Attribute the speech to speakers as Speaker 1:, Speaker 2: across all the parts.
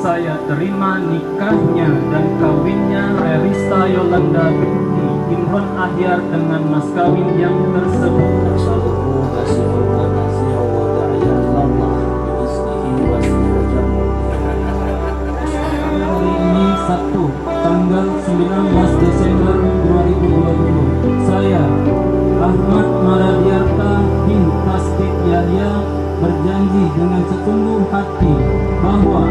Speaker 1: saya terima nikahnya dan kawinnya Rerista Yolanda binti Imron Ahyar dengan mas kawin yang tersebut. Ini Sabtu, tanggal 19 Desember 2020. Saya, Ahmad Maradiarta bin Tasdik Yahya, berjanji dengan setumbuh hati bahwa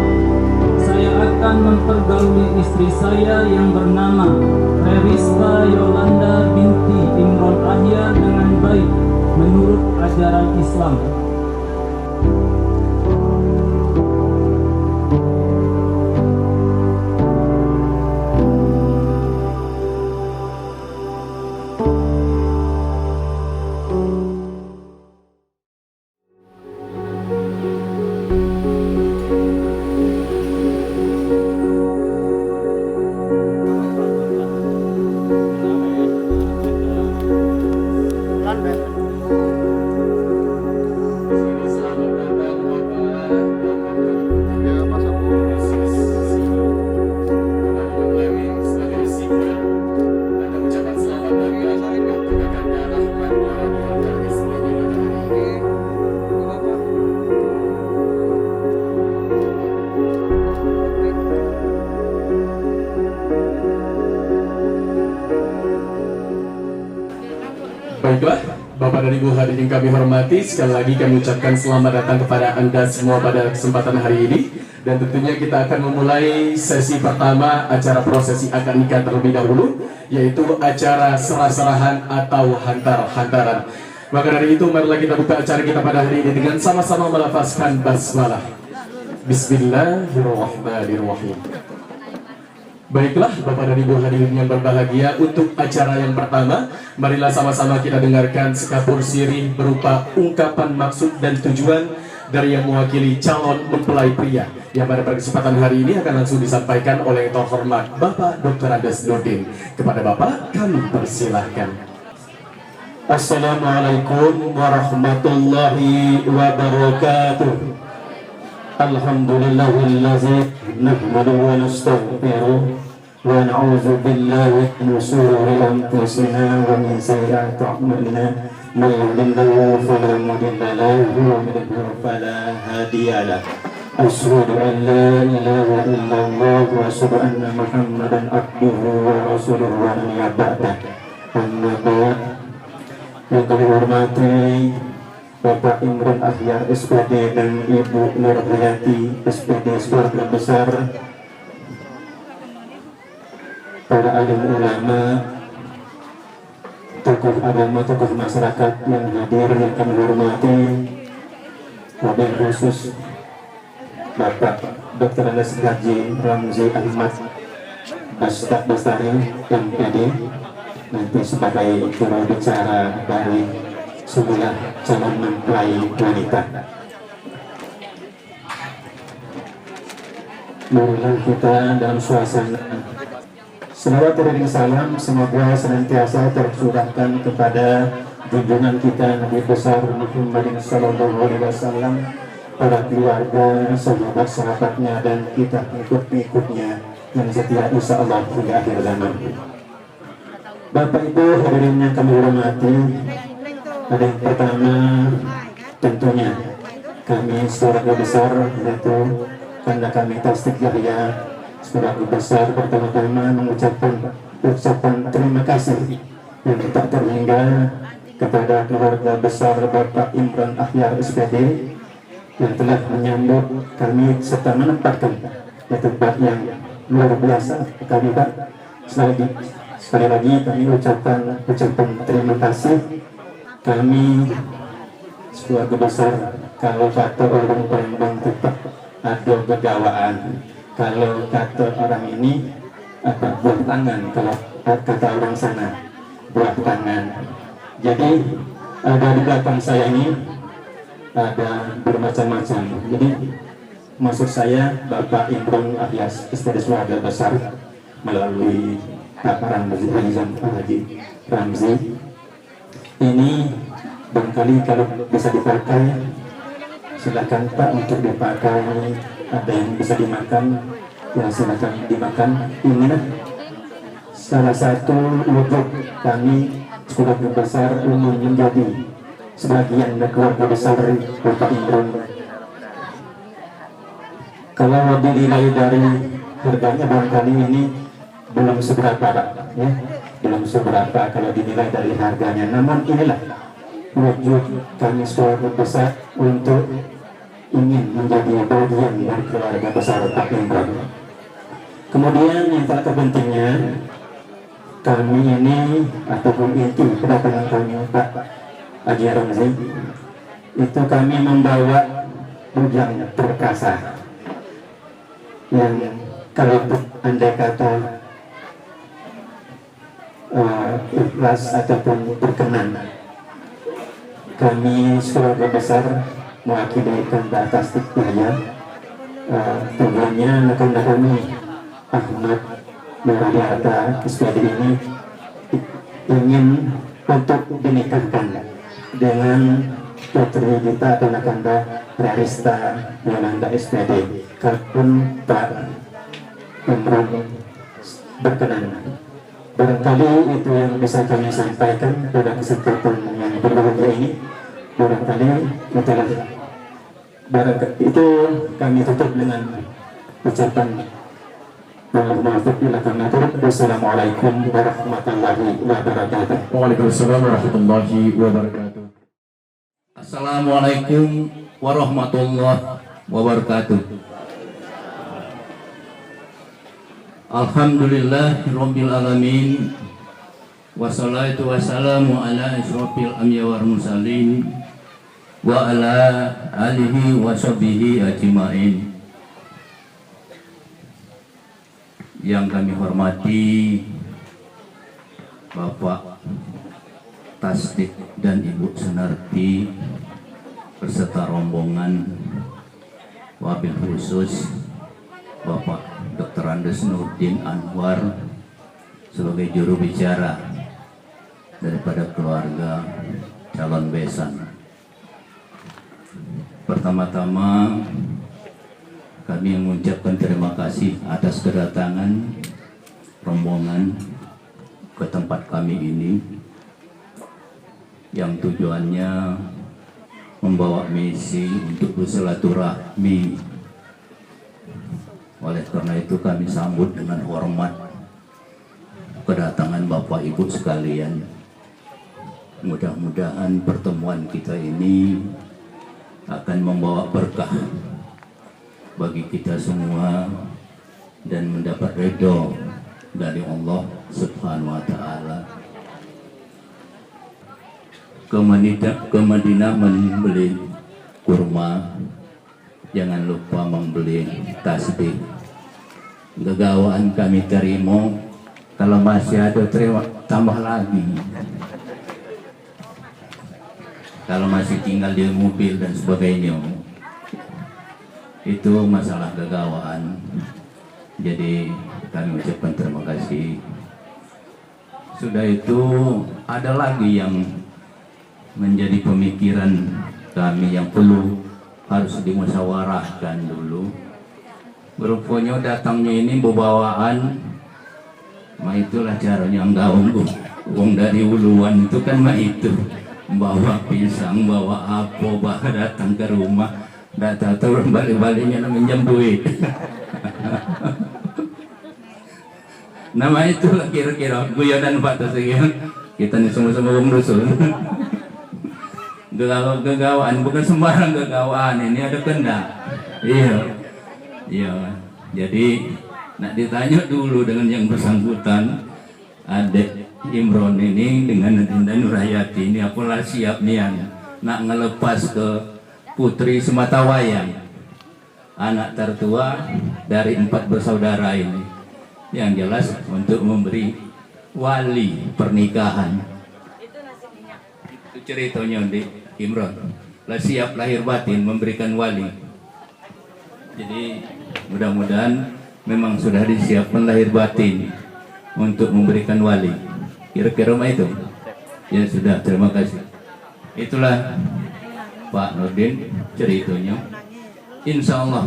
Speaker 1: saya akan mempergauli istri saya yang bernama Rerista Yolanda binti Imron Ahyar dengan baik menurut ajaran Islam.
Speaker 2: Baiklah, Bapak dan Ibu hadirin kami hormati, sekali lagi kami ucapkan selamat datang kepada Anda semua pada kesempatan hari ini. Dan tentunya kita akan memulai sesi pertama acara prosesi akad nikah terlebih dahulu, yaitu acara serah-serahan atau hantar-hantaran. Maka dari itu, marilah kita buka acara kita pada hari ini dengan sama-sama melafazkan basmalah. Bismillahirrahmanirrahim. Baiklah, Bapak dan Ibu hadirin yang berbahagia, untuk acara yang pertama, marilah sama-sama kita dengarkan sekapur sirih berupa ungkapan maksud dan tujuan dari yang mewakili calon mempelai pria, yang pada kesempatan hari ini akan langsung disampaikan oleh yang terhormat Bapak Dr. Andes Nurdin. Kepada Bapak, kami persilahkan.
Speaker 3: Assalamualaikum warahmatullahi wabarakatuh. Alhamdulillahillazi nahmaduhu wa nastaghfiruh wa na'udzu billahi min shururi anfusina wa min sayyiati a'malina. Man yahdihillahu fala mudilla lahu wa man yudlil fala hadiya lahu. Asyhadu an la ilaha illallah wa asyhadu anna Muhammadan abduhu wa rasuluhu wa la ba'da. Amma ba'd. Yang kami hormati Bapak Imron Ahyar SPD dan Ibu Nur Hayati SPD sekeluarga besar, para alim ulama, tokoh agama, tokoh masyarakat yang hadir yang kami hormati, wabil khusus Bapak Dr. Andes Haji Ramzi Ahmad Bastag Bastari MPD, nanti sebagai juru bicara dari sebelah calon mempelai wanita. Marilah kita dalam suasana selawat dan salam semoga senantiasa tercurahkan kepada junjungan kita Nabi besar Muhammad sallallahu alaihi wasallam, para keluarga, sahabat-sahabatnya, dan kita pengikut-pengikutnya yang setia insya Allah hingga akhir zaman. Bapak Ibu hadirin yang kami hormati, ada yang pertama tentunya kami sekeluarga besar, yaitu karena kami Tasdik Yahya sekeluarga besar, pertama-tama mengucapkan ucapan terima kasih yang tak terhingga kepada keluarga besar Bapak Imron Ahyar SPD yang telah menyambut kami serta menempatkan di tempat yang luar biasa kami, Pak. Sekali lagi kami ucapan terima kasih. Kami sekeluarga besar, kalau kata orang Palembang tetap ada begawaan, kalau kata orang ini apa, buah tangan, kalau kata orang sana buah tangan. Jadi ada di belakang saya ini ada bermacam-macam. Jadi maksud saya Bapak Imron Ahyar SPD sekeluarga besar melalui Pak Haji Ramzi ini barangkali kalau bisa dipakai, silakan Pak untuk dipakai ada yang bisa dimakan, ya silakan dimakan. Ini salah satu wujud kami keluarga besar ingin menjadi sebagian dari keluarga besar Bapak Imron. Kalau dinilai dari harganya barangkali ini belum seberapa Pak, ya, belum seberapa kalau dinilai dari harganya. Namun inilah wujud kami keluarga besar untuk ingin menjadi bagian dari keluarga besar Pak Imron. Kemudian yang tak terpentingnya, kami ini ataupun inti kedatangan kami Pak Haji Ramzi itu kami membawa bujang perkasa yang kalau andai kata ikhlas ataupun berkenan, kami sekeluarga besar mengakibatkan ke atas tiknya tujuannya akan kami Ahmad Muradiata SPD ini ingin untuk dinikahkan dengan putri kita atau Nakanda Rarista Yolanda SPD. Kalaupun Pak Imron berkenan, barangkali itu yang bisa kami sampaikan pada kesempatan yang berbahagia ini. Barangkali itu kami tutup dengan ucapan Wassalamualaikum warahmatullahi wabarakatuh.
Speaker 2: Waalaikumsalam warahmatullahi wabarakatuh.
Speaker 4: Assalamualaikum warahmatullahi wabarakatuh. Alhamdulillahirabbil alamin. Wassalatu wassalamu ala asyrofil anbiya'i wal mursalin wa ala alihi wa sahbihi ajmain. Yang kami hormati Bapak Tasdik dan Ibu Sunarti beserta rombongan, wabil khusus Bapak Dr. Andes Nurdin Anwar sebagai juru bicara daripada keluarga calon besan. Pertama-tama kami mengucapkan terima kasih atas kedatangan rombongan ke tempat kami ini yang tujuannya membawa misi untuk bersilaturahmi. Oleh karena itu kami sambut dengan hormat kedatangan Bapak Ibu sekalian. Mudah-mudahan pertemuan kita ini akan membawa berkah bagi kita semua dan mendapat ridho dari Allah Subhanahu wa taala. Ke Madinah membeli kurma, jangan lupa membeli tasbih. Gegawaan kami terima, kalau masih ada terima tambah lagi. Kalau masih tinggal di mobil dan sebagainya, itu masalah gegawaan. Jadi kami ucapkan terima kasih. Sudah itu ada lagi yang menjadi pemikiran kami yang perlu harus dimusyawarahkan dulu. Berupanya datangnya ini bawaan, itulah caranya gaung dari uluan itu kan itu bawa pisang, bawa apa, bawa datang ke rumah. Data turun balik-baliknya minjam duit. Nama itulah kira-kira guyonan Pak Tasik. Kita nih semua-semua wong dusun. Gegawaan bukan sembarang gegawaan, ini ada kendak. Iya. Jadi nak ditanya dulu dengan yang bersangkutan, adik Imron ini dengan Dinda Nurhayati ini apalah siap nian nak ngelepas ke putri Sematawayang, anak tertua dari 4 bersaudara ini, yang jelas untuk memberi wali pernikahan. Itu ceritanya di Imron lah, siap lahir batin memberikan wali. Jadi mudah-mudahan memang sudah disiapkan lahir batin untuk memberikan wali. Kira-kira itu ya sudah, terima kasih. Itulah Pak Nurdin ceritanya. Insya Allah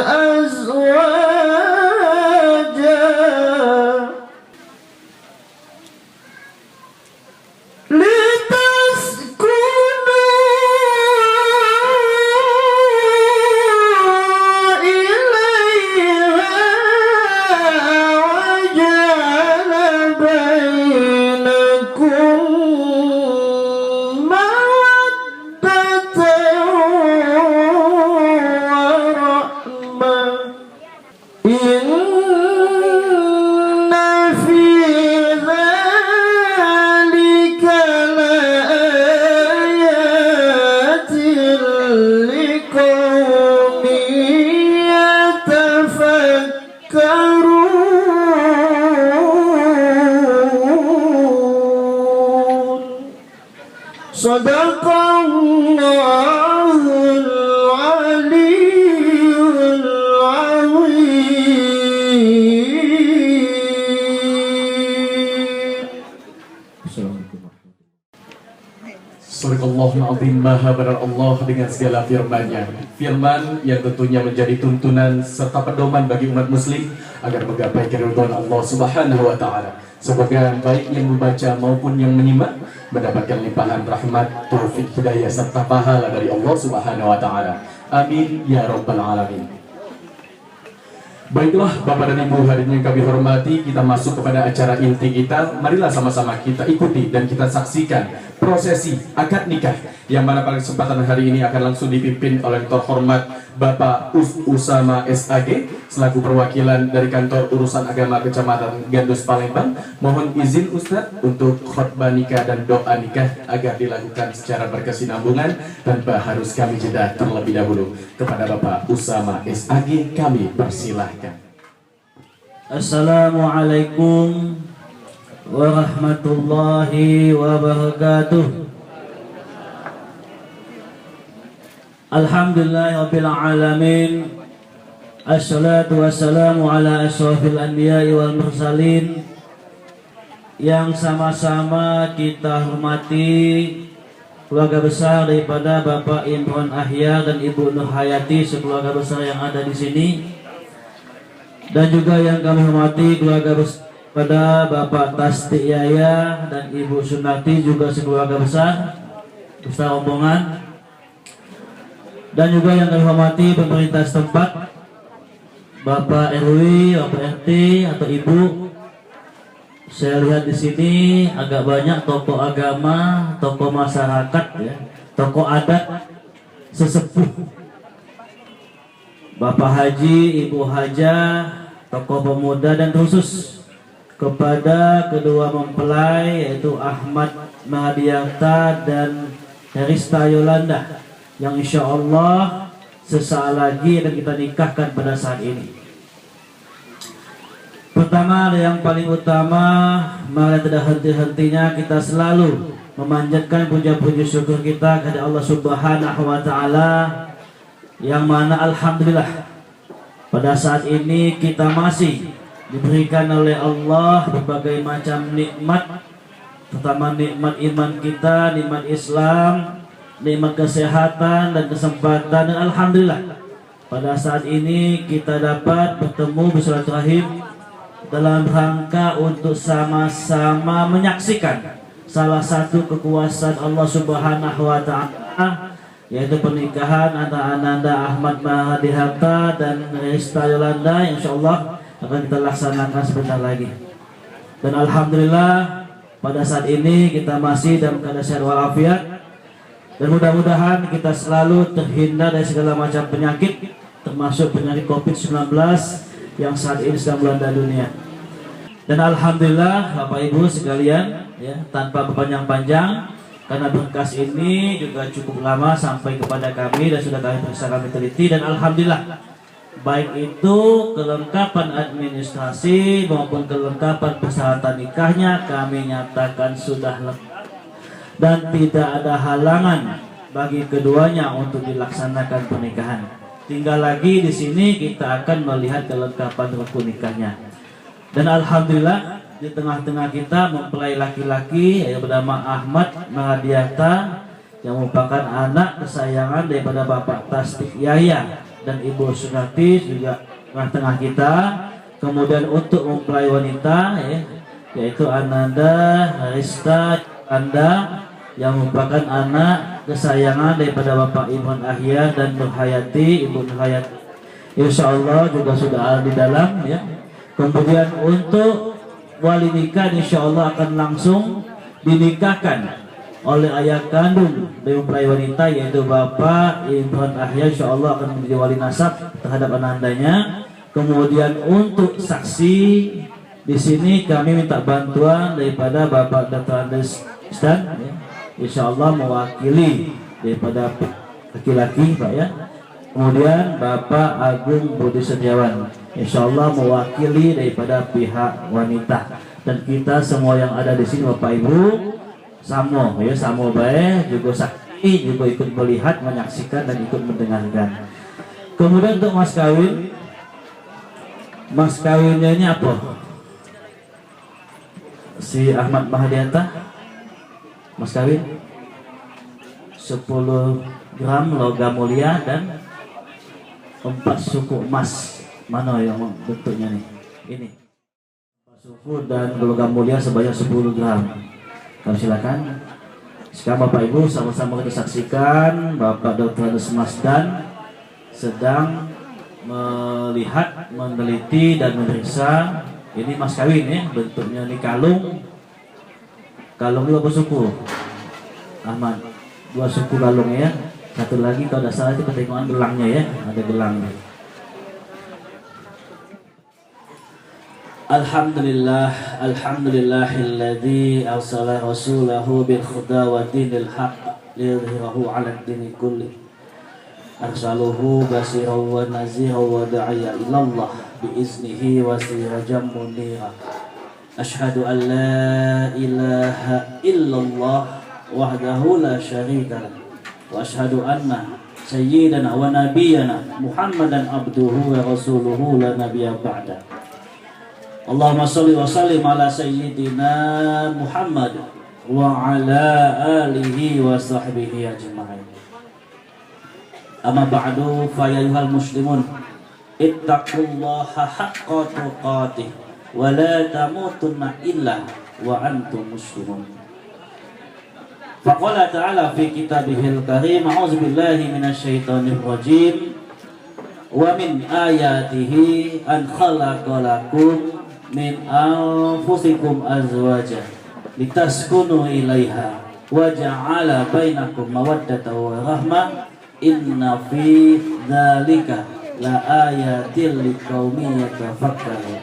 Speaker 5: أزواجا لتسكنوا إليها وجعل بينكم مودة ورحمة إن في ذلك لآيات لقوم يتفكرون صدق الله العلي العظيم.
Speaker 2: Surahul Azim, Maha benar Allah dengan segala firman-Nya. Firman yang tentunya menjadi tuntunan serta pedoman bagi umat muslim agar menggapai keridhaan Allah Subhanahu wa taala. Semoga baik yang membaca maupun yang menyimak mendapatkan limpahan rahmat, taufik, hidayah serta pahala dari Allah Subhanahu wa taala. Amin ya rabbal alamin. Baiklah Bapak dan Ibu hadirin yang kami hormati, kita masuk kepada acara inti kita. Marilah sama-sama kita ikuti dan kita saksikan prosesi akad nikah yang mana pada kesempatan hari ini akan langsung dipimpin oleh yang terhormat Bapak Usama SAG selaku perwakilan dari Kantor Urusan Agama Kecamatan Gandus Palembang. Mohon izin Ustadz untuk khutbah nikah dan doa nikah agar dilakukan secara berkesinambungan tanpa harus kami jeda terlebih dahulu. Kepada Bapak Usama SAG kami persilahkan.
Speaker 5: Assalamualaikum warahmatullahi wabarakatuh. Alhamdulillahirabbil alamin. Assalatu wassalamu ala asyrafil anbiya'i wal mursalin. Yang sama-sama kita hormati keluarga besar daripada Bapak Imron Ahyar dan Ibu Nur Hayati, sekeluarga besar yang ada di sini. Dan juga yang kami hormati keluarga besar pada Bapak Tasdik Yaya dan Ibu Sunati, juga sekeluarga besar rombongan. Dan juga yang kami hormati pemerintah setempat, Bapak RW, Bapak RT atau Ibu. Saya lihat di sini agak banyak tokoh agama, tokoh masyarakat, ya, tokoh adat, sesepuh, Bapak Haji, Ibu Haja, tokoh pemuda, dan khusus kepada kedua mempelai yaitu Ahmad Mahadiarta dan Herista Yolanda yang insya Allah sesaat lagi akan kita nikahkan pada saat ini. Pertama dan yang paling utama, mari tidak henti-hentinya kita selalu memanjatkan puja-puji syukur kita kepada Allah Subhanahu wa taala, yang mana alhamdulillah pada saat ini kita masih diberikan oleh Allah berbagai macam nikmat, terutama nikmat iman kita, nikmat Islam, nikmat kesehatan dan kesempatan. Dan alhamdulillah pada saat ini kita dapat bertemu bersilaturahim dalam rangka untuk sama-sama menyaksikan salah satu kekuasaan Allah Subhanahu wa taala, yaitu pernikahan antara Ananda Ahmad Mahadiarta dan Herista Yolanda yang insyaallah akan kita laksanakan sebentar lagi. Dan alhamdulillah pada saat ini kita masih dalam keadaan sehat walafiat, dan mudah-mudahan kita selalu terhindar dari segala macam penyakit, termasuk penyakit COVID-19 yang saat ini sedang melanda dunia. Dan alhamdulillah Bapak Ibu sekalian, ya, tanpa berpanjang-panjang, karena berkas ini juga cukup lama sampai kepada kami dan sudah kami teliti, dan alhamdulillah baik itu kelengkapan administrasi maupun kelengkapan persyaratan nikahnya kami nyatakan sudah lengkap dan tidak ada halangan bagi keduanya untuk dilaksanakan pernikahan. Tinggal lagi di sini kita akan melihat kelengkapan rukun nikahnya. Dan alhamdulillah di tengah-tengah kita mempelai laki-laki yang bernama Ahmad Mahadiarta yang merupakan anak kesayangan daripada Bapak Tasdik Yahya dan Ibu Sunati juga tengah-tengah kita. Kemudian untuk mempelai wanita ya, yaitu Ananda Rista Anda yang merupakan anak kesayangan daripada Bapak Imron Ahyar dan Nur Hayati, Ibu Nur Hayati. Insya Allah juga sudah ada di dalam ya. Kemudian untuk wali nikah insya Allah akan langsung dinikahkan oleh ayah kandung dari mempelai wanita yaitu Bapak Imron Ahyar. Insya Allah akan menjadi wali nasab terhadap anandanya. Kemudian untuk saksi di sini kami minta bantuan daripada Bapak Dr. Andes Stan, ya. Insya Allah mewakili daripada laki-laki Pak ya. Kemudian Bapak Agung Budi Setiawan, Insya Allah mewakili daripada pihak wanita. Dan kita semua yang ada di sini Bapak Ibu samo ya, samo baik juga saksi juga ikut melihat, menyaksikan dan ikut mendengarkan. Kemudian untuk mas kawinnya ini apa? Si Ahmad Mahdianta mas kawin 10 gram logam mulia dan 4 suku emas. Mana yang bentuknya nih? Ini 4 suku dan logam mulia sebanyak 10 gram. Kami silakan. Sekarang Bapak Ibu sama-sama kita saksikan Bapak Dr. Andes Masdan sedang melihat, meneliti dan memeriksa. Ini mas kawin ya, bentuknya ini kalung. Kalung berapa suku? Ahmad, 2 suku kalung ya. Satu lagi kalau tidak salah itu ketentuan gelangnya ya, ada gelangnya. Alhamdulillahilladzi arsala rasulahu bil huda wa dinil haqq liyudhhirahu 'ala ad-dini kulli. Arsaluhu basiran wa naziran wa da'iya ilallah biiznihi wa sirajan munira. Ashhadu an la ilaha illallah wahdahu la syarika lah wa ashhadu anna sayyidana wa nabiyyana Muhammadan abduhu wa rasuluhu la nabiyya ba'da. Allahumma shalli wa sallim ala sayyidina Muhammad wa ala alihi wa sahbihi ajma'in. Amma ba'du fa ya ayyuhal muslimun ittaqullaha haqqa tuqatih wa la tamutunna illa wa antum muslimun. Faqala ta'ala fi kitabihil karim a'udzu billahi minasyaitonir rajim wa min ayatihi an khalaqa lakum min anfusikum azwaja litaskunu ilaiha wa ja'ala bainakum mawaddatan wa rahmah inna fi dzalika la ayatil liqaumin yatafakkarun.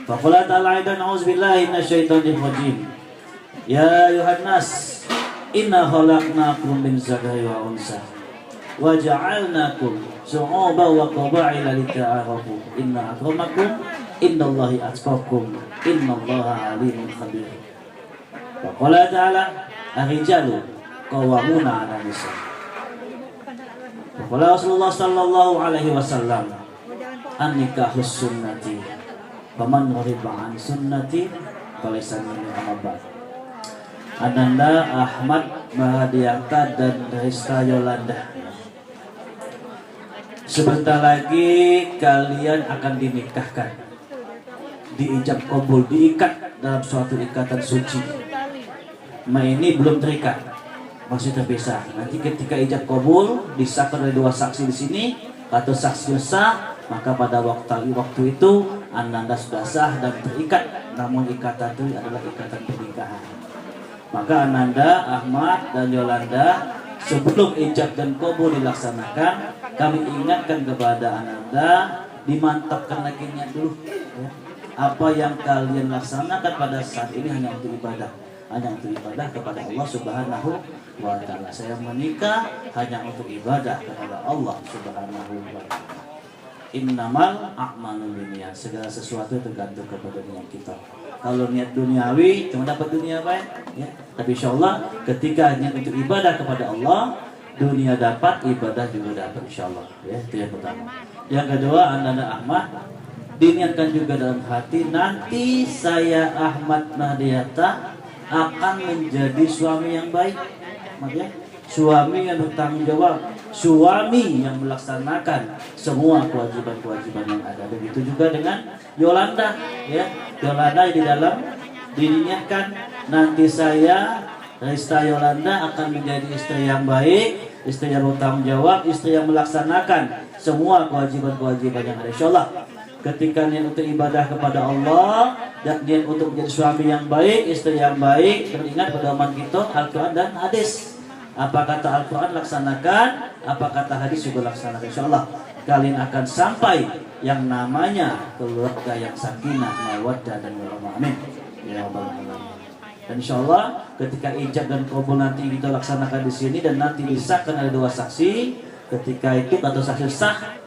Speaker 5: Faqala ta'ala aidan a'udzubillahi minasyaitonir rajim. Ya ayuhan nas inna khalaqnakum min dzakari wa unsa wa ja'alnakum syu'uban wa qaba'ila lita'arafu inna akramakum innallahi atqakum innallaha alimun khabir. Faqala ta'ala ar-rijalu qawwamuna 'ala nisa. Qala Rasulullah sallallahu alaihi wasallam an-nikahus sunnati faman ghariba an sunnati falaysa minni amma. Ananda Ahmad Mahdianta dan Rista Yolanda, sebentar lagi kalian akan dinikahkan, diijab kabul, diikat dalam suatu ikatan suci. Ini belum terikat, masih terpisah. Nanti ketika ijab kabul disahkan oleh 2 saksi di sini atau saksi sah, maka pada waktu itu Ananda sudah sah dan terikat. Namun ikatan itu adalah ikatan pernikahan. Maka Ananda, Ahmad dan Yolanda sebelum ijab dan kabul dilaksanakan, kami ingatkan kepada Ananda dimantapkan lagi niat dulu ya. Apa yang kalian laksanakan pada saat ini hanya untuk ibadah, hanya untuk ibadah kepada Allah Subhanahu wa ta'ala. Saya menikah hanya untuk ibadah kepada Allah Subhanahu wa ta'ala. Innamal a'malu binniyat. Segala sesuatu tergantung kepada niat kita. Kalau niat duniawi cuma dapat dunia baik ya. Tapi insyaallah ketika niat untuk ibadah kepada Allah, dunia dapat, ibadah juga dapat insyaallah ya. Itu yang pertama. Yang kedua, Ananda Ahmad diniatkan juga dalam hati, nanti saya Ahmad Mahdianta akan menjadi suami yang baik. Makanya suami yang bertanggung jawab, suami yang melaksanakan semua kewajiban-kewajiban yang ada. Begitu juga dengan Yolanda, ya. Yolanda di dalam diniatkan nanti saya Rista Yolanda akan menjadi istri yang baik, istri yang bertanggung jawab, istri yang melaksanakan semua kewajiban-kewajiban yang ada. Insyaallah ketika niat untuk ibadah kepada Allah dan niat untuk menjadi suami yang baik, istri yang baik, teringat pedoman kita Al-Quran dan hadis. Apa kata Al-Quran laksanakan, apa kata hadis juga laksanakan. Insyaallah kalian akan sampai yang namanya keluarga yang sakinah, mawaddah dan warahmah. Amin. Ya Rabbal Alamin. Dan insyaallah ketika ijab dan qabul nanti kita laksanakan di sini dan nanti disahkan oleh 2 saksi, ketika itu atau saksi sah,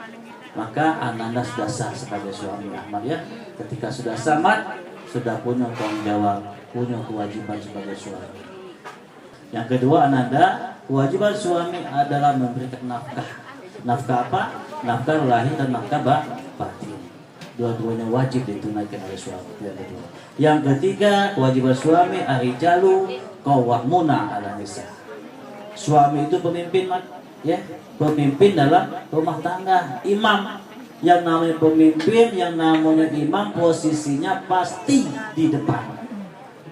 Speaker 5: maka Ananda sudah sah sebagai suami Ahmad, ya. Ketika sudah samat, sudah punya tanggung jawab, punya kewajiban sebagai suami. Yang kedua, Ananda, kewajiban suami adalah memberikan nafkah. Nafkah apa? Nafkah lahir dan nafkah batin. Dua-duanya wajib ditunaikan oleh suami. Yang kedua. Yang ketiga, kewajiban suami arijalu qawwamuna 'ala nisa. Suami itu pemimpin, ya, pemimpin dalam rumah tangga, imam. Yang namanya pemimpin, yang namanya imam, posisinya pasti di depan.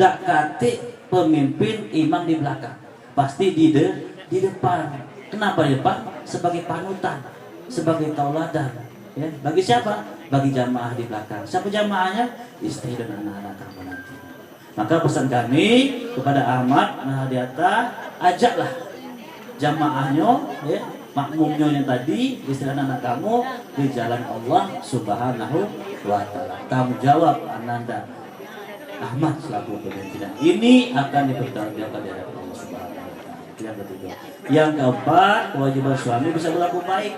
Speaker 5: Dak kate pemimpin, imam di belakang. Pasti di depan. Kenapa di depan? Sebagai panutan, sebagai tauladan. Ya, bagi siapa? Bagi jamaah di belakang. Siapa jamaahnya? Istri dan anak-anak kamu nanti. Maka pesan kami kepada Ahmad Nahdiata, ajaklah jamaahnya, ya, makmumnya yang tadi, istri dan anak kamu di jalan Allah Subhanahu wa Ta'ala. Tanggung jawab Ananda Ahmad selaku pimpinan ini akan dipertanggungjawabkan di hadapan Allah Subhanahu wa Ta'ala. Yang ketiga. Yang keempat, kewajiban suami bisa berlaku baik.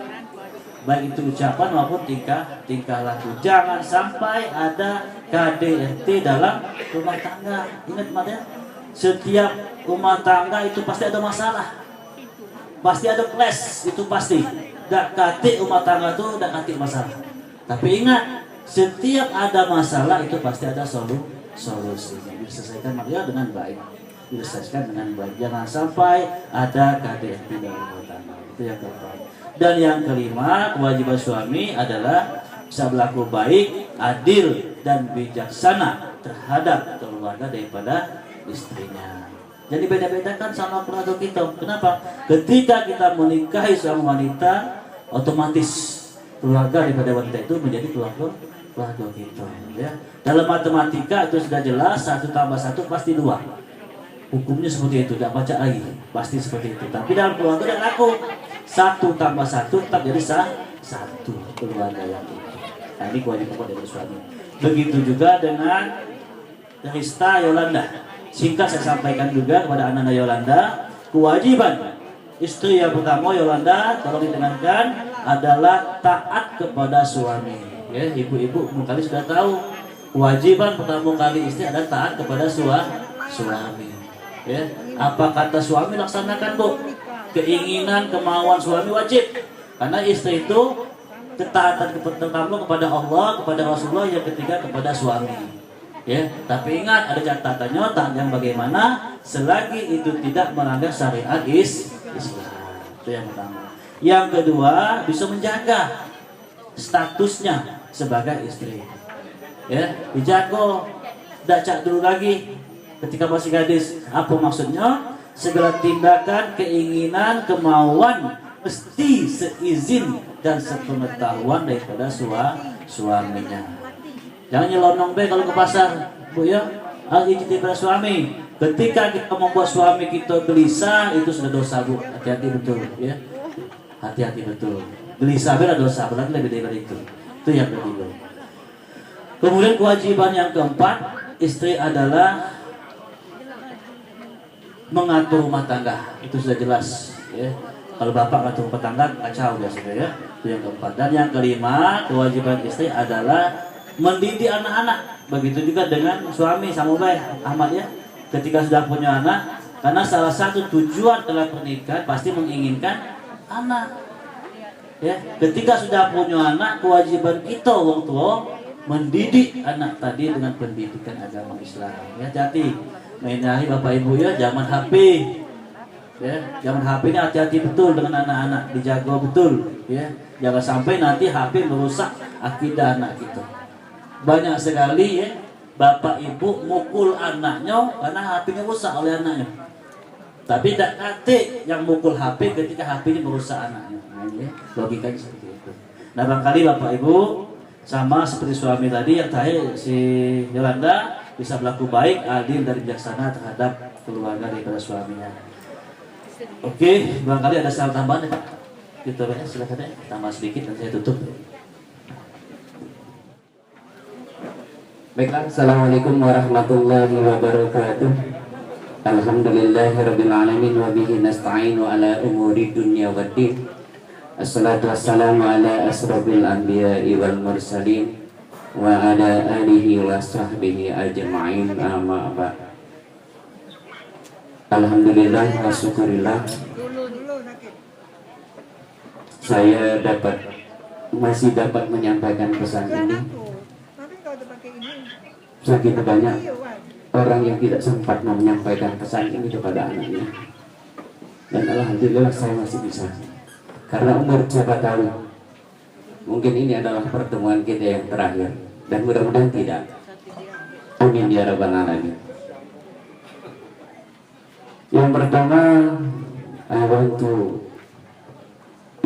Speaker 5: Baik itu ucapan maupun tingkah laku. Jangan sampai ada KDRT dalam rumah tangga. Ingat ya, setiap rumah tangga itu pasti ada masalah, pasti ada clash, itu pasti. Dak katik rumah tangga itu dak katik masalah. Tapi ingat, setiap ada masalah itu pasti ada solusinya. Diselesaikan maksudnya dengan baik. Diselesaikan dengan baik. Jangan sampai ada KDRT dalam rumah tangga. Itu yang keempat. Dan yang kelima, kewajiban suami adalah bisa berlaku baik, adil, dan bijaksana terhadap keluarga daripada istrinya. Jadi beda-beda kan sama keluarga kita. Kenapa? Ketika kita menikahi seorang wanita, otomatis keluarga daripada wanita itu menjadi keluarga kita. Ya. Dalam matematika itu sudah jelas, 1 tambah 1 pasti 2. Hukumnya seperti itu, tidak baca lagi, pasti seperti itu. Tapi dalam keluarga tidak laku. 1 tambah 1 tetap jadi 1 keluarga yang itu. Nah, ini kewajiban dari suami. Begitu juga dengan Rista Yolanda. Singkat saya sampaikan juga kepada Ananda Yolanda, kewajiban istri yang pertama Yolanda, tolong didengarkan, adalah taat kepada suami. Ya, ibu-ibu mungkin sudah tahu, kewajiban pertama kali istri adalah taat kepada suami. Ya, apa kata suami laksanakan, Bu. Keinginan, kemauan suami wajib. Karena istri itu ketaatan pertama kepada Allah, kepada Rasulullah, yang ketiga kepada suami. Ya, tapi ingat ada catatannya, taat yang bagaimana selagi itu tidak melanggar syariat Islam. Itu yang pertama. Yang kedua, bisa menjaga statusnya sebagai istri. Ya, dijaga, tidak cak dulu lagi ketika masih gadis. Apa maksudnya? Segala tindakan, keinginan, kemauan mesti seizin dan sepengetahuan daripada suaminya. Jangan nyelonong be kalau ke pasar, Bu, ya. Harus izin daripada suami. Ketika kita membuat suami kita gelisah, itu sudah dosa, Bu. Hati-hati betul, ya. Hati-hati betul. Gelisah adalah dosa, berarti lebih daripada itu. Itu yang ketiga. Kemudian kewajiban yang keempat, istri adalah mengatur rumah tangga. Itu sudah jelas, ya. Kalau bapak ngatur rumah tangga kacau biasanya, ya. Itu yang keempat. Dan yang kelima, kewajiban istri adalah mendidik anak-anak. Begitu juga dengan suami sama baik Ahmad, ya. Ketika sudah punya anak, karena salah satu tujuan dalam pernikahan pasti menginginkan anak. Ya, ketika sudah punya anak, kewajiban kita wong tua mendidik anak tadi dengan pendidikan agama Islam. Ya, hati-hati. Mengenai Bapak Ibu, ya, zaman HP. Ya, jangan HP-nya hati-hati betul dengan anak-anak, dijaga betul, ya. Jangan sampai nanti HP merusak akidah anak kita. Banyak sekali ya bapak ibu mukul anaknya karena HP-nya rusak oleh anaknya. Tapi tidak nanti yang mukul HP ketika HP-nya merusak anaknya. Nah, ya, logikanya seperti itu. Nah, barangkali bapak ibu sama seperti suami tadi yang terakhir si Yolanda bisa berlaku baik, adil dan bijaksana terhadap keluarga daripada suaminya. Oke, barangkali ada saran tambahan ya Pak. Kita ya, silakan ya, tambah sedikit dan saya tutup.
Speaker 6: Baiklah, Assalamualaikum warahmatullahi wabarakatuh. Alhamdulillahirabbil alamin wa bihi nasta'inu ala umuri dunya waddin. Assalatu wassalamu ala asrofil anbiya'i wal mursalin wa ala alihi wa sahbihi ajma'in, amma ba'd. Alhamdulillah wa syukurillah, saya masih dapat menyampaikan pesan ini. Segitu banyak orang yang tidak sempat menyampaikan pesan ini kepada anaknya, dan alhamdulillah saya masih bisa. Karena umur siapa tahu, mungkin ini adalah pertemuan kita yang terakhir, dan mudah-mudahan tidak. Amin ya rabbal alamin. Yang pertama, I want to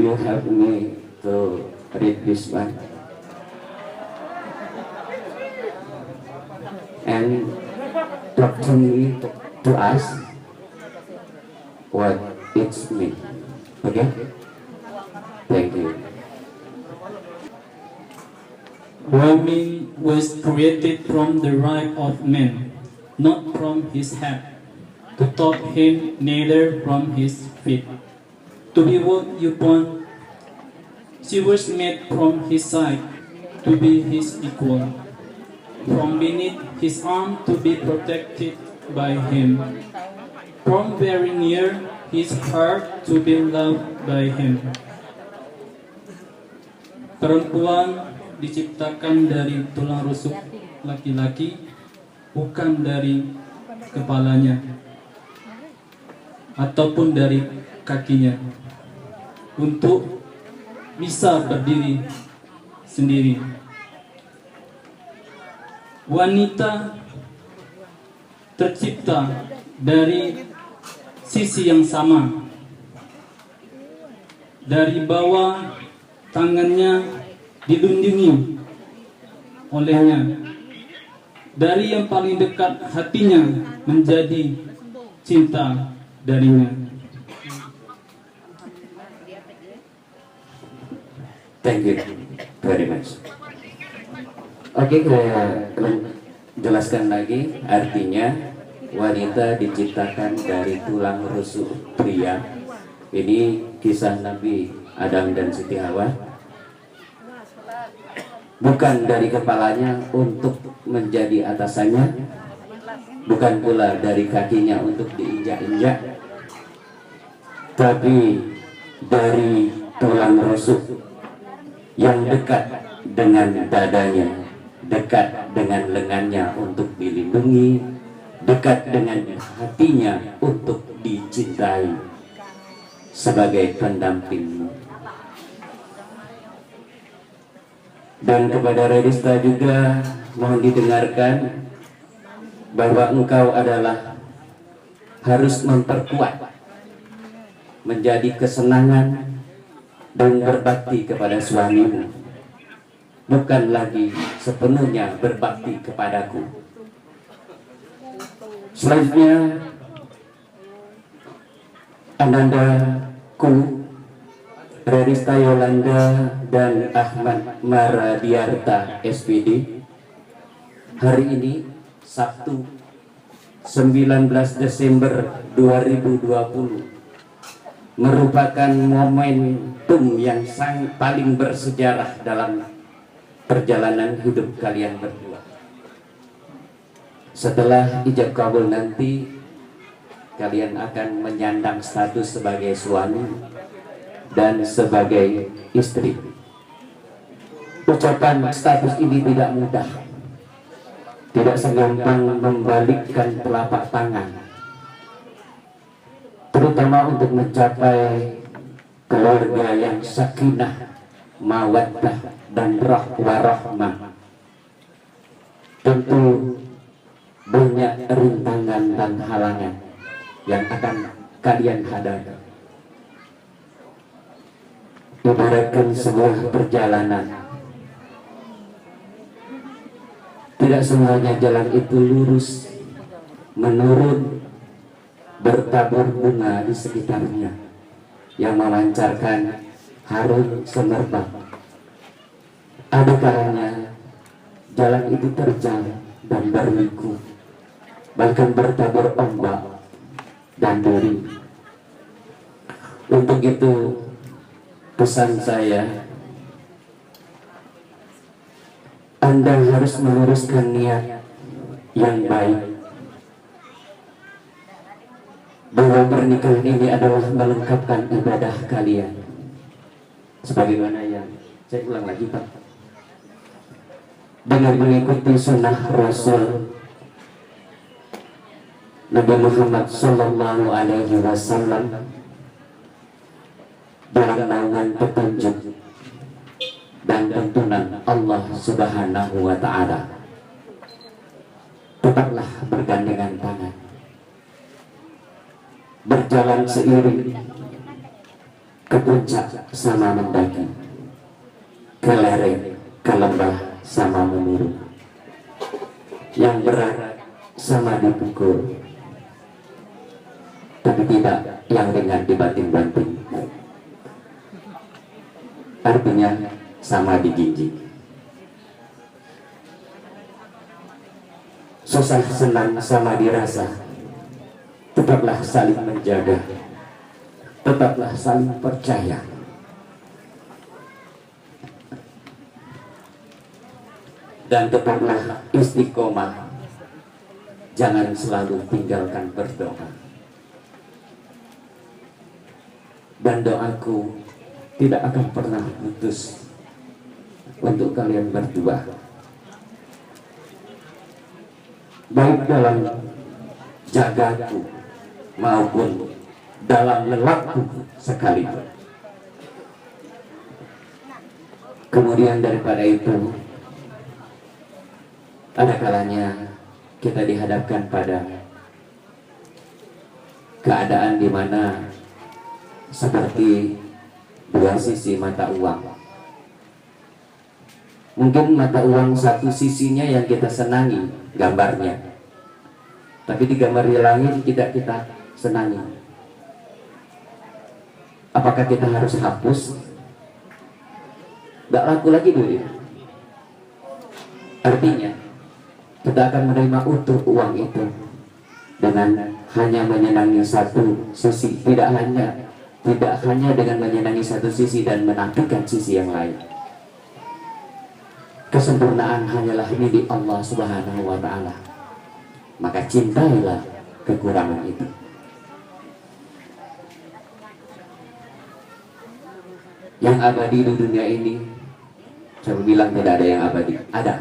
Speaker 6: you help me to read this one and talk to me, to us what it's mean. Okay? Thank you.
Speaker 1: Woman was created from the right of man, not from his head, to top him, neither from his feet. To be what you want, she was made from his side, to be his equal. From beneath his arm, to be protected by him. From very near his heart, to be loved by him. Perempuan diciptakan dari tulang rusuk laki-laki, bukan dari kepalanya ataupun dari kakinya, untuk bisa berdiri sendiri. Wanita tercipta dari sisi yang sama. Dari bawah tangannya dilindungi olehnya. Dari yang paling dekat hatinya menjadi cinta darinya.
Speaker 6: Thank you very much. Oke, saya jelaskan lagi. Artinya wanita diciptakan dari tulang rusuk pria. Ini kisah Nabi Adam dan Siti Hawa. Bukan dari kepalanya untuk menjadi atasannya, bukan pula dari kakinya untuk diinjak-injak, tapi dari tulang rusuk yang dekat dengan dadanya, dekat dengan lengannya untuk dilindungi, dekat dengan hatinya untuk dicintai sebagai pendampingmu. Dan kepada Redista juga mohon didengarkan bahwa engkau adalah harus memperkuat, menjadi kesenangan dan berbakti kepada suamimu, bukan lagi sepenuhnya berbakti kepadaku. Selanjutnya, anandaku Redista Yolanda dan Ahmad Maradiarta SPD, hari ini Sabtu 19 Desember 2020 merupakan momentum yang paling bersejarah dalam perjalanan hidup kalian berdua. Setelah ijab kabul nanti, kalian akan menyandang status sebagai suami dan sebagai istri. Ucapan status ini tidak mudah, tidak segampang membalikkan telapak tangan, terutama terutama untuk mencapai keluarga yang sakinah, mawaddah, dan warahmah. Tentu banyak rintangan dan halangan yang akan kalian hadapi. Ibaratkan sebuah perjalanan, tidak semuanya jalan itu lurus, menurun, bertabur bunga di sekitarnya yang memancarkan harum semerbak. Ada kalanya jalan itu terjal dan berliku, bahkan bertabur ombak dan duri. Untuk itu pesan saya, Anda harus meluruskan niat yang baik, bahwa pernikahan ini adalah melengkapkan ibadah kalian. Sebagaimana yang saya ulang lagi, Pak, dengan mengikuti sunnah Rasul Nabi Muhammad Sallallahu Alaihi Wasallam dalam naungan petunjuk dan tuntunan Allah Subhanahu Wa Taala. Tetaplah bergandengan tangan, berjalan seiring, ke puncak sama mendaki, ke lereng, ke lembah sama menurun, yang berat sama dipukul, tapi tidak yang ringan dibanting-banting. Artinya sama dijinjing. Susah senang sama dirasa. Tetaplah saling menjaga, tetaplah saling percaya. Dan tetaplah istiqomah. Jangan selalu tinggalkan berdoa. Dan doaku tidak akan pernah putus untuk kalian berdua, baik dalam jagaku maupun dalam lelahku sekalipun. Kemudian daripada itu, ada kalanya kita dihadapkan pada keadaan di mana seperti dua sisi mata uang. Mungkin mata uang satu sisinya yang kita senangi gambarnya, tapi di gambar yang lain tidak kita senangi. Apakah kita harus hapus? Gak laku lagi duit. Artinya kita akan menerima utuh uang itu dengan hanya menyenangi satu sisi, tidak hanya dengan menyenangi satu sisi dan menafikan sisi yang lain. Kesempurnaan hanyalah milik Allah Subhanahu wa Ta'ala. Maka cintailah kekurangan itu. Yang abadi di dunia ini, saya bilang tidak ada yang abadi. Ada.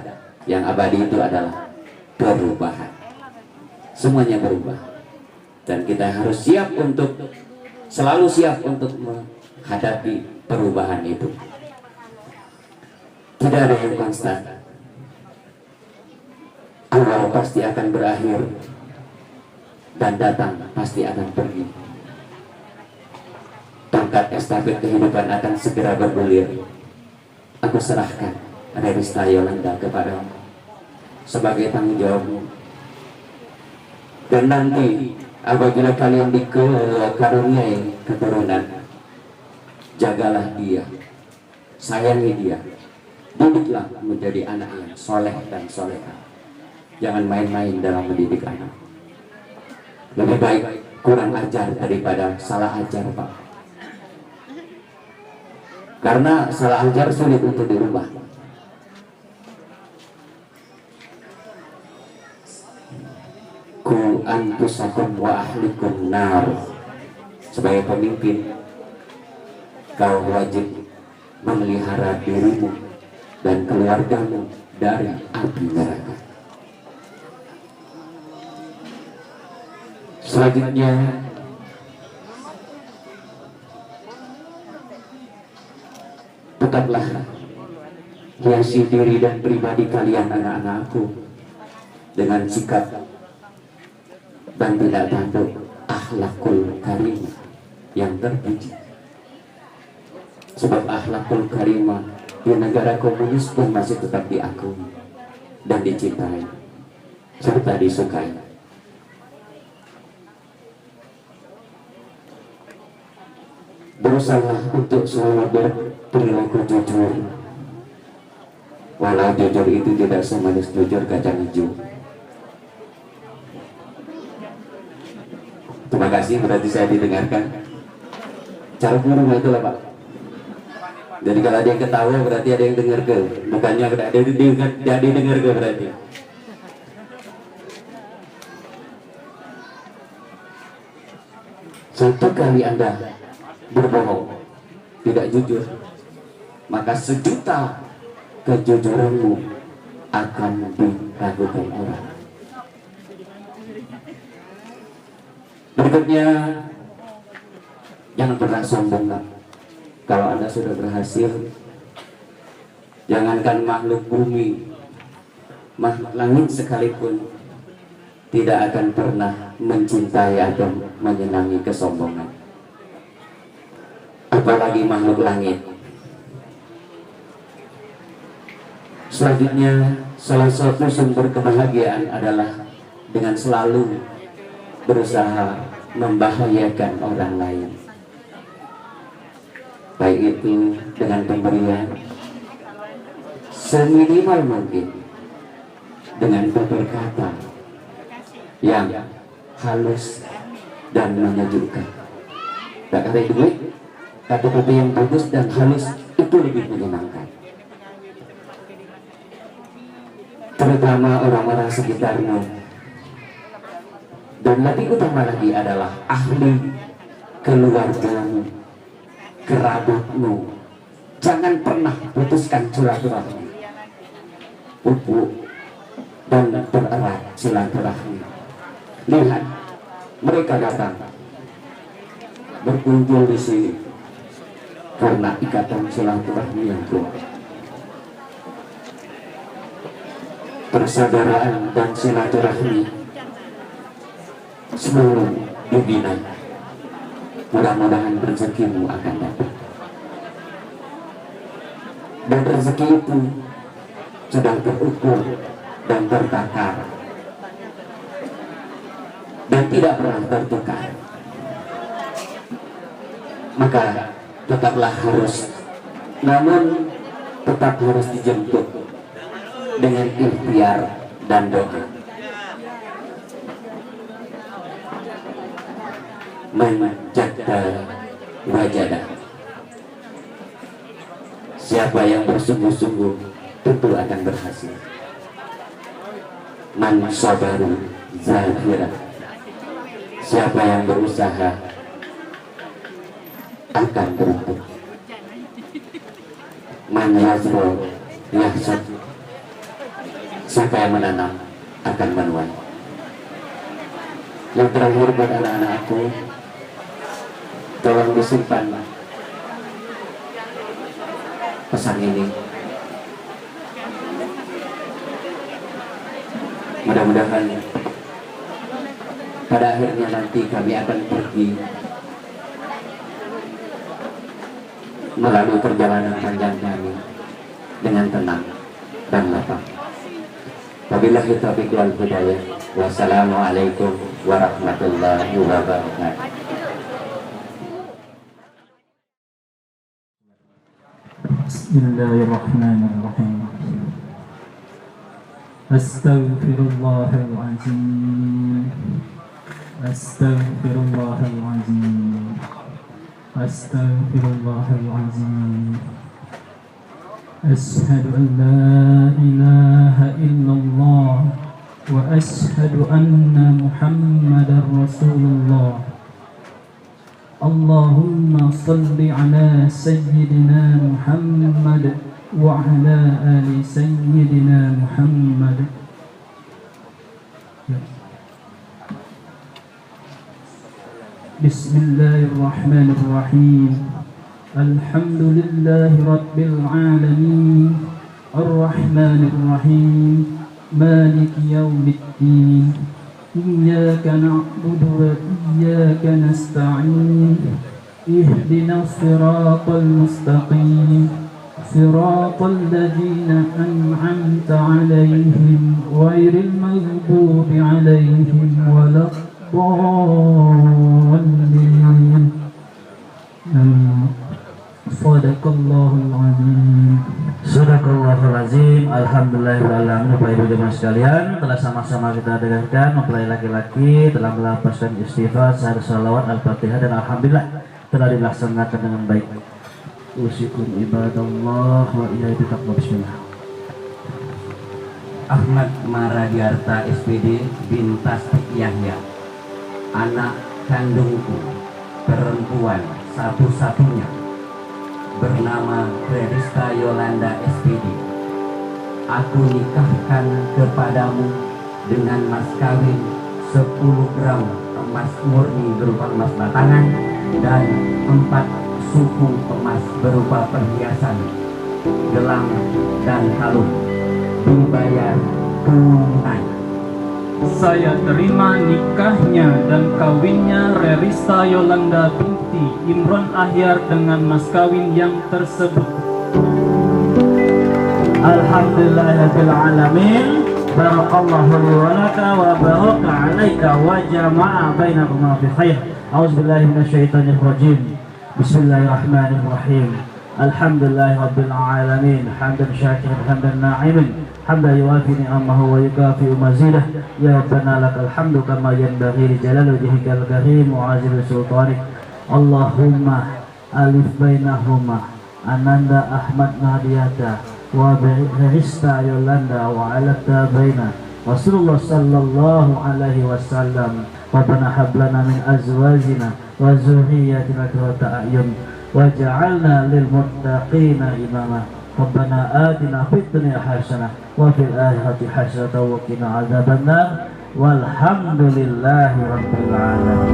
Speaker 6: Yang abadi itu adalah perubahan. Semuanya berubah. Dan kita harus selalu siap untuk menghadapi perubahan itu. Tidak ada yang konstan. Awal pasti akan berakhir dan datang pasti akan pergi. Tongkat estafet kehidupan akan segera bergulir. Aku serahkan Revista Yolanda kepadamu sebagai tanggung jawabmu. Dan nanti apabila kalian dikaruniai keturunan, jagalah dia, sayangi dia, didiklah menjadi anak yang soleh dan soleha. Jangan main-main dalam mendidik anak. Lebih baik kurang ajar daripada salah ajar, Pak. Karena salah ajar sulit untuk dirubah. Ku anfusakum wa ahlikum nar. Sebagai pemimpin, kau wajib memelihara dirimu dan keluargamu dari api neraka. Selanjutnya tetaplah hiasi diri dan pribadi kalian anak-anakku dengan sikap dan tidak tanduk akhlakul karim yang terpuji. Sebab akhlakul karimah di negara komunis pun masih tetap diakui dan dicintai serta disukai. Berusaha untuk selalu berperilaku jujur, walau jujur itu tidak semanis jujur kacang hijau. Terima kasih, berarti saya didengarkan. Cara guru itu lah Pak. Jadi kalau ada yang ketawa berarti ada yang dengar ke, bukannya ada yang didengar ke berarti. Satu kali Anda berbohong, tidak jujur, maka 1.000.000 kejujuranmu akan diragukan orang. Berikutnya, jangan pernah sombong Kak. Kalau Anda sudah berhasil, jangankan makhluk bumi, makhluk langit sekalipun tidak akan pernah mencintai atau menyenangi kesombongan. Apalagi makhluk langit. Selanjutnya, salah satu sumber kebahagiaan adalah dengan selalu berusaha membahagiakan orang lain, baik itu dengan pemberian seminimal mungkin, dengan tutur kata yang halus dan menyejukkan. Tak kata duit, kata-kata yang bagus dan halus itu lebih menyenangkan, terutama orang-orang sekitarmu. Dan lebih utama lagi adalah ahli keluargamu, kerabatmu. Jangan pernah putuskan silaturahmi, pupuk dan bererat silaturahmi. Lihat, mereka datang berkumpul di sini karena ikatan silaturahmi yang kuat. Persaudaraan dan silaturahmi seluruh dibina. Mudah-mudahan rezekimu akan datang. Dan rezeki itu sudah terukur dan tertakar dan tidak pernah tertukar. Maka tetaplah harus, namun tetap harus dijemput dengan ikhtiar dan doa. Menjaga wajada. Siapa yang bersungguh-sungguh tentu akan berhasil. Man sabaru zahira. Siapa yang berusaha akan beruntung. Man yazro yahsad. Siapa yang menanam akan menuai. Yang terakhir buat anak-anakku, tolong disimpan pesan ini. Mudah-mudahan pada akhirnya nanti kami akan pergi melalui perjalanan panjang kami dengan tenang dan lapang. Wabillahi taufiq wal hidayah. Wassalamualaikum warahmatullahi wabarakatuh.
Speaker 1: Bismillahirrahmanirrahim. Astaghfirullahaladzim. Astaghfirullahaladzim. Astaghfirullahaladzim. Ashhadu an la ilaha illallah wa ashhadu anna Muhammadar Rasulullah. Allahumma salli ala Sayyidina Muhammad wa ala ali Sayyidina Muhammad. Bismillahirrahmanirrahim. الحمد لله رب العالمين الرحمن الرحيم مالك يوم الدين إياك نعبد وإياك نستعين اهدنا الصراط المستقيم صراط الذين أنعمت عليهم غير المغضوب عليهم ولا الضالين Sadaqallahul azim.
Speaker 5: Sadaqallahul azim. Alhamdulillahirrahmanirrahim. Bapak Ibu jemaah sekalian, telah sama-sama kita dengarkan mempelai laki-laki telah melafazkan istighfar, salawat, al-fatihah, dan alhamdulillah telah dilaksanakan dengan baik. Usikum ibadallah wa ilaihi taqwa. Bismillah.
Speaker 6: Ahmad Maradiarta SPD bin Tasdik Yahya, anak kandungku perempuan satu-satunya, bernama Rerista Yolanda SPD. Aku nikahkan kepadamu dengan mas kawin 10 gram emas murni berupa emas batangan dan 4 suku emas berupa perhiasan, gelang, dan kalung, dibayar tunai.
Speaker 1: Saya terima nikahnya dan kawinnya Rerista Yolanda binti Imron Ahyar dengan mas kawin yang tersebut.
Speaker 5: Alhamdulillahirabbil alamin. Barakallahu li wa laka wa baraka 'alaika wa jama'a bainakuma fi khair. A'udzubillahi minasyaitonir rajim. Bismillahirrahmanirrahim. Alhamdulillahirabbil alamin. Hamdan syakiran hamdan na'imin. Hamdan yuwafi ni'amahu wa yukafi'u mazidah. Ya Rabbana lakal hamdu kama yanbaghi li jalali wajhikal karim wa 'azimi sultanik. Allahumma alif bainahuma Ananda Ahmad Nahdiyata wa Rerista Yolanda wa alata baina Rasulullah sallallahu alaihi wasallam. Rabbana hab lana min azwajina wa zurriyyatina qurrata a'yun waj'alna lil muttaqina imama. Rabbana atina fid dunya hasanah wa fil akhirati hasanah wa qina adzabannar. Walhamdulillahi rabbil alamin.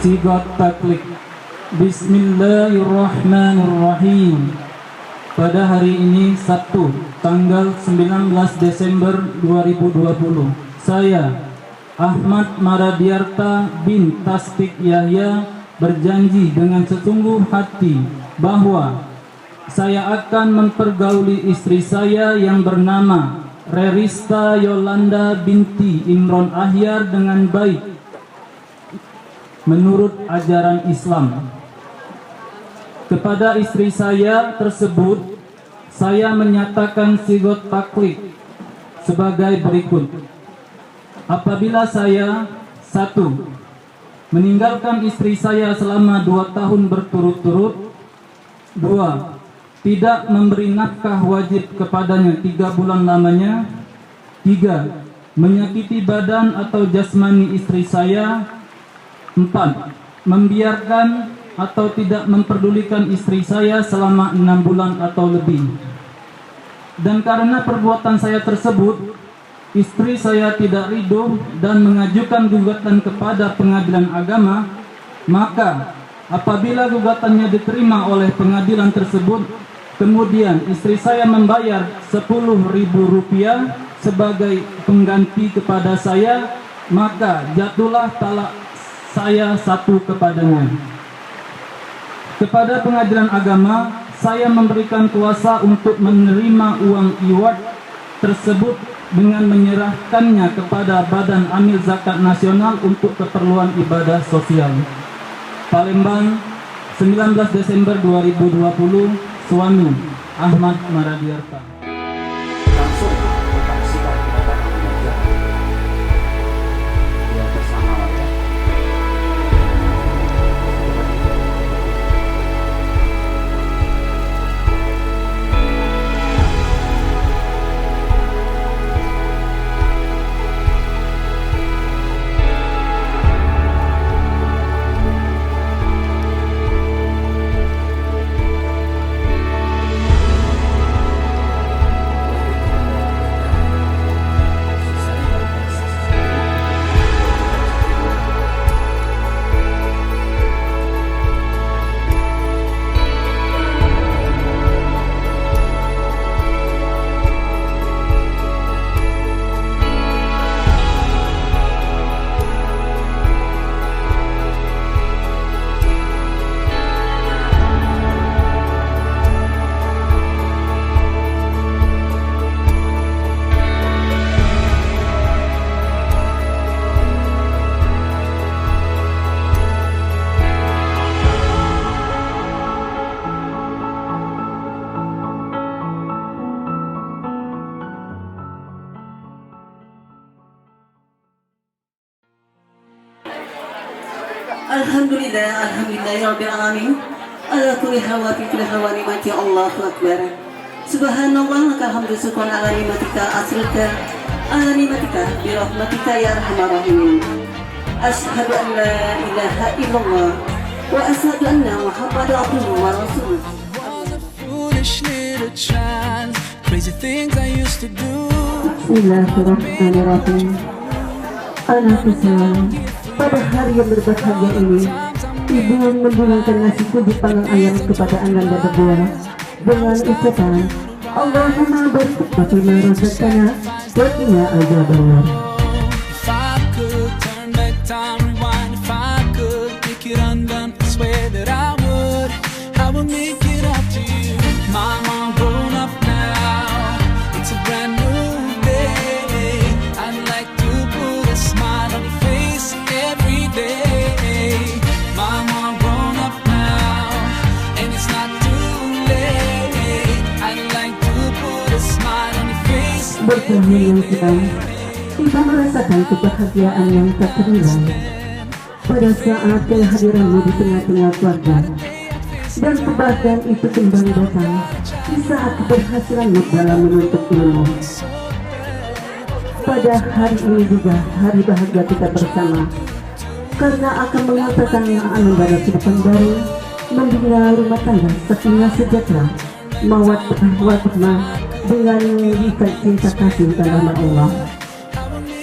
Speaker 1: Sigat taklid. Bismillahirrahmanirrahim. Pada hari ini Sabtu, tanggal 19 Desember 2020, saya Ahmad Maradiarta bin Tasdik Yahya berjanji dengan sesungguh hati bahwa saya akan mempergauli istri saya yang bernama Rerista Yolanda binti Imron Ahyar dengan baik menurut ajaran Islam. Kepada istri saya tersebut, saya menyatakan sigot taklid sebagai berikut. Apabila saya 1. meninggalkan istri saya selama 2 tahun berturut-turut. 2. tidak memberi nafkah wajib kepadanya 3 bulan lamanya. 3. menyakiti badan atau jasmani istri saya. 4. membiarkan atau tidak memperdulikan istri saya selama 6 bulan atau lebih. Dan karena perbuatan saya tersebut, istri saya tidak ridho dan mengajukan gugatan kepada pengadilan agama, maka apabila gugatannya diterima oleh pengadilan tersebut, kemudian istri saya membayar Rp10.000 sebagai pengganti kepada saya, maka jatuhlah talak saya 1 kepadanya. Kepada pengadilan agama, saya memberikan kuasa untuk menerima uang iwad tersebut dengan menyerahkannya kepada Badan Amil Zakat Nasional untuk keperluan ibadah sosial. Palembang, 19 Desember 2020, suami Ahmad Maradiarta.
Speaker 6: Langsung kita simak kedatangan meja yang bersama ya.
Speaker 7: Alhamdulillah, alhamdulillah alamin. Ala kulli hal wa fi kulli hal wa nikmati Allahu akbar. Subhanallah, laka hamdu syukur ala nikmatika asrika ala nikmatika bi rahmatika ya arhamar rahimin. Asyhadu an la ilaha illallah wa asyhadu anna Muhammadar abduhu wa rasuluh.
Speaker 8: Foolish little child, crazy things I used to do.
Speaker 7: Bismillahirrahmanirrahim. Anakku sayang, pada hari yang berbahagia ini, ibu menghilangkan nasi di panggang ayam kepada Ananda berdua dengan ucapan Allahumma barik fima razaqtana wa qina adzabannar.
Speaker 8: If I could turn back time, rewind, if I could make it undone, I swear that I would make it up to you. Mama, grown up now, it's a brand new day. I'd like to put a smile on your face every day. Mama, grown up now, and it's not too late. I'd like to put a smile on your face
Speaker 7: Bertahun kita, kita merasakan kebahagiaan yang tak ternilai pada saat kehadiranmu di tengah-tengah keluarga. Dan kebahagiaan itu kembali datang di saat keberhasilanmu dalam menuntut ilmu. Pada hari ini juga hari bahagia kita bersama, karena akan mengatakan anugerah kehidupan baru, membina rumah tangga sakinah sejahtera, mawaddah warahmah dengan ikat cinta kasih dalam Allah.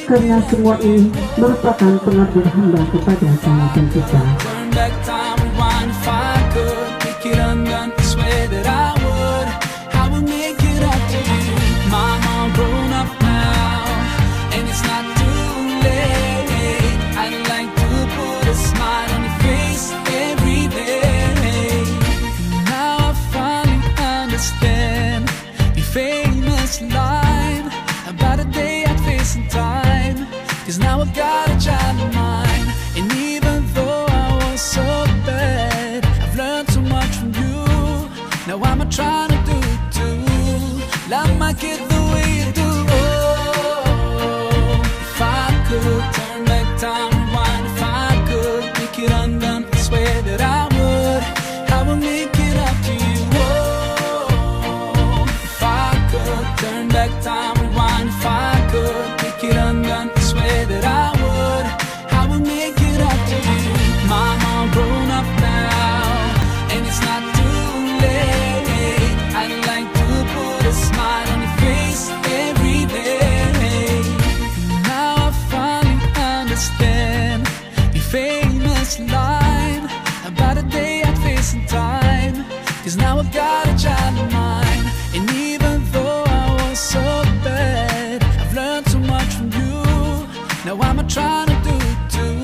Speaker 7: Karena semua ini merupakan pengabdian hamba kepada Sang Pencipta.
Speaker 8: Turn back time, rewind, if I could make it undone, I swear that I would make it up to you. Mama, grown up now, and it's not too late. I'd like to put a smile on your face every day. Now I finally understand your famous line about a day I'd face in time. 'Cause now I've got a child of mine, and even though I was so bad, I've learned so much from you. Now I'm trying to do it too. Love my kid the way you do. Oh, if I could turn back time, rewind, if I could make it undone, I swear that I would make it up to you. Oh, if I could turn back time, rewind, if I could make it undone, I swear that I would make it up to you. Mama, grown up now, and it's not too late. I'd like to put a smile on your face every day. Now I finally understand your famous line about a day I'd face in time. 'Cause now I've got a child of mine, and even though I was so bad, I've learned so much from you. Now I'm trying to do it too.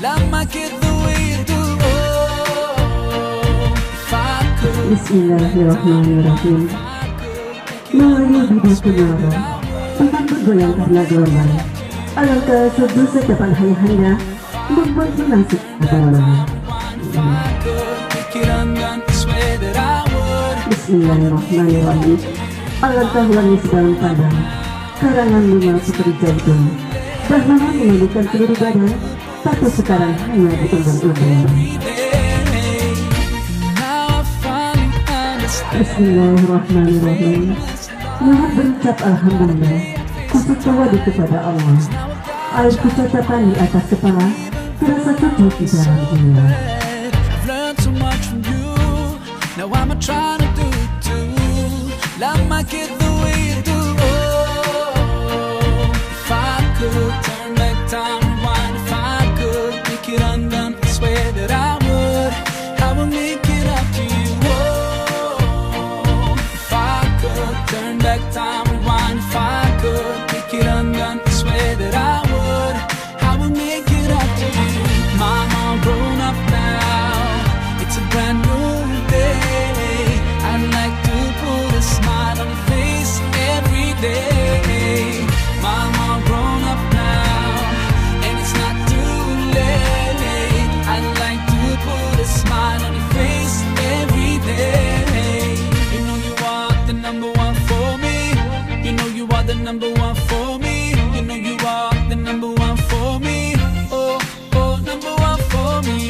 Speaker 8: Love my kid the way you do. Oh, if I could.
Speaker 7: Bismillahirrahmanirrahim. Melayu bidang kemarau, tempat bergoyang karena gelombang. Alangkah seduh setiapan ayahanda membuat nasib abang. Bismillahirrahmanirrahim. Alangkah wangi sedalam padang, karangan bunga putri zaitun. Dahulu memandikan seluruh badan, tapi sekarang hanya ditunggang ubun. Bismillahirrahmanirrahim. Mohon berucap alhamdulillah, kusuk tawadu kepada Allah. Air kucacapan di atas kepala terasa cukup di dalam dunia.
Speaker 8: Now I'm trying to do it too. Love my kid the way you do. Oh, if I could turn back time, rewind, if I could make it undone, I swear that I would make it up to you. Oh, if I could turn back time, rewind, if I could make it undone, I swear that I would make it up to you. Mama, grown up now, it's a brand new day. I'd like to put a smile on your face every day. Mama, grown up now, and it's not too late. I'd like to put a smile on your face every day. You know you are the number one for me. You know you are the number one for me. You know you are the number one for me. Oh, oh, number one for me.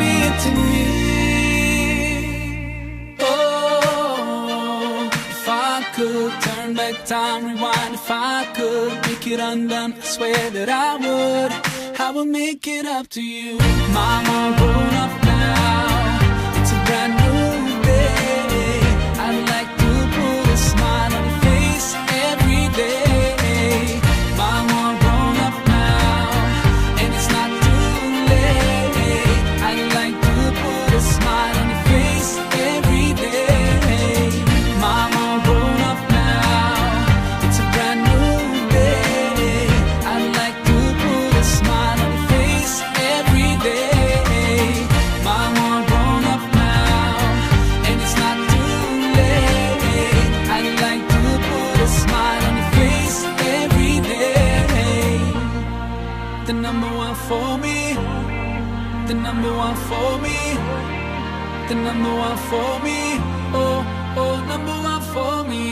Speaker 8: near to me. Oh, if I could turn back time, rewind, if I could make it undone, I swear that I would make it up to you. Mama, grown up now, it's a brand new day. I'd like to put a smile on your face every day. Mama, grown up now, and it's not too late. I'd like to put a smile on your face every day. Mama, grown up now, it's a brand new day. I'd like to put a smile on your face every day. Mama, grown up now, and it's not too late. I'd like to put a smile on your face every day. The number one for me, the number one for me, the number one for me. Oh, oh, number one for me.